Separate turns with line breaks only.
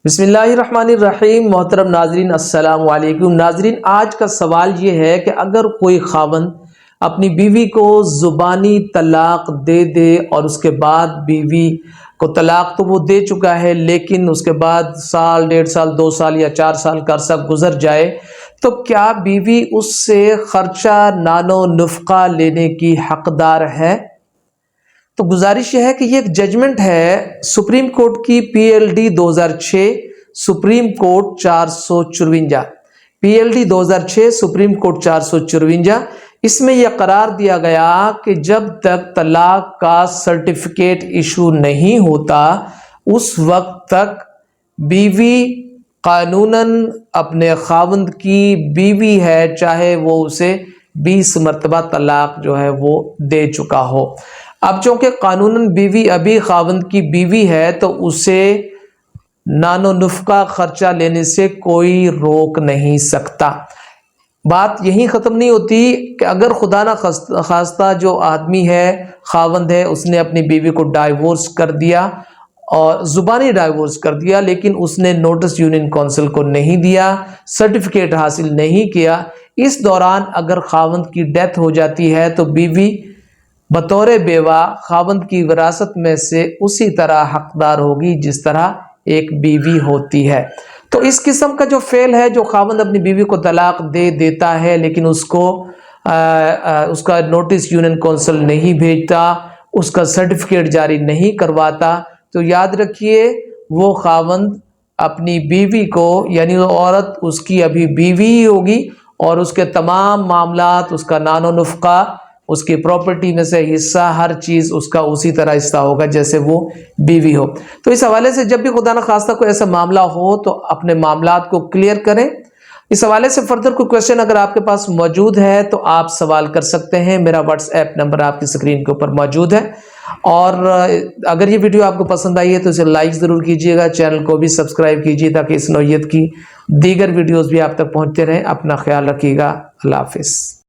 بسم اللہ الرحمن الرحیم۔ محترم ناظرین السلام علیکم۔ ناظرین، آج کا سوال یہ ہے کہ اگر کوئی خاوند اپنی بیوی کو زبانی طلاق دے دے اور اس کے بعد بیوی کو طلاق تو وہ دے چکا ہے، لیکن اس کے بعد سال، 1.5 سال، 2 سال یا 4 سال کا عرصہ گزر جائے تو کیا بیوی اس سے خرچہ نان و نفقہ لینے کی حقدار ہے؟ تو گزارش یہ ہے کہ یہ ایک ججمنٹ ہے سپریم کورٹ کی PLD 2006 supreme court 454 PLD 2006 supreme court 454۔ اس میں یہ قرار دیا گیا کہ جب تک طلاق کا سرٹیفکیٹ ایشو نہیں ہوتا اس وقت تک بیوی قانوناً اپنے خاوند کی بیوی ہے، چاہے وہ اسے 20 مرتبہ طلاق جو ہے وہ دے چکا ہو۔ اب چونکہ قانوناً بیوی ابھی خاوند کی بیوی ہے تو اسے نان و نفقہ خرچہ لینے سے کوئی روک نہیں سکتا۔ بات یہی ختم نہیں ہوتی کہ اگر خدا نہ خواستہ جو آدمی ہے، خاوند ہے، اس نے اپنی بیوی کو ڈائیورس کر دیا اور زبانی ڈائیورس کر دیا، لیکن اس نے نوٹس یونین کونسل کو نہیں دیا، سرٹیفکیٹ حاصل نہیں کیا، اس دوران اگر خاوند کی ڈیتھ ہو جاتی ہے تو بیوی بطور بیوہ خاوند کی وراثت میں سے اسی طرح حقدار ہوگی جس طرح ایک بیوی ہوتی ہے۔ تو اس قسم کا جو فعل ہے، جو خاوند اپنی بیوی کو طلاق دے دیتا ہے لیکن اس کا نوٹس یونین کونسل نہیں بھیجتا، اس کا سرٹیفکیٹ جاری نہیں کرواتا، تو یاد رکھیے وہ خاوند اپنی بیوی کو، یعنی وہ عورت اس کی ابھی بیوی ہی ہوگی اور اس کے تمام معاملات، اس کا نان و نفقہ، اس کی پراپرٹی میں سے حصہ، ہر چیز اس کا اسی طرح حصہ ہوگا جیسے وہ بیوی ہو۔ تو اس حوالے سے جب بھی خدا نہ خواستہ کوئی ایسا معاملہ ہو تو اپنے معاملات کو کلیئر کریں۔ اس حوالے سے فردر کوئی کویسچن اگر آپ کے پاس موجود ہے تو آپ سوال کر سکتے ہیں۔ میرا واٹس ایپ نمبر آپ کی سکرین کے اوپر موجود ہے، اور اگر یہ ویڈیو آپ کو پسند آئی ہے تو اسے لائک ضرور کیجیے گا، چینل کو بھی سبسکرائب کیجیے تاکہ اس نوعیت کی دیگر ویڈیوز بھی آپ تک پہنچتے رہیں۔ اپنا خیال رکھیے گا۔ اللہ حافظ۔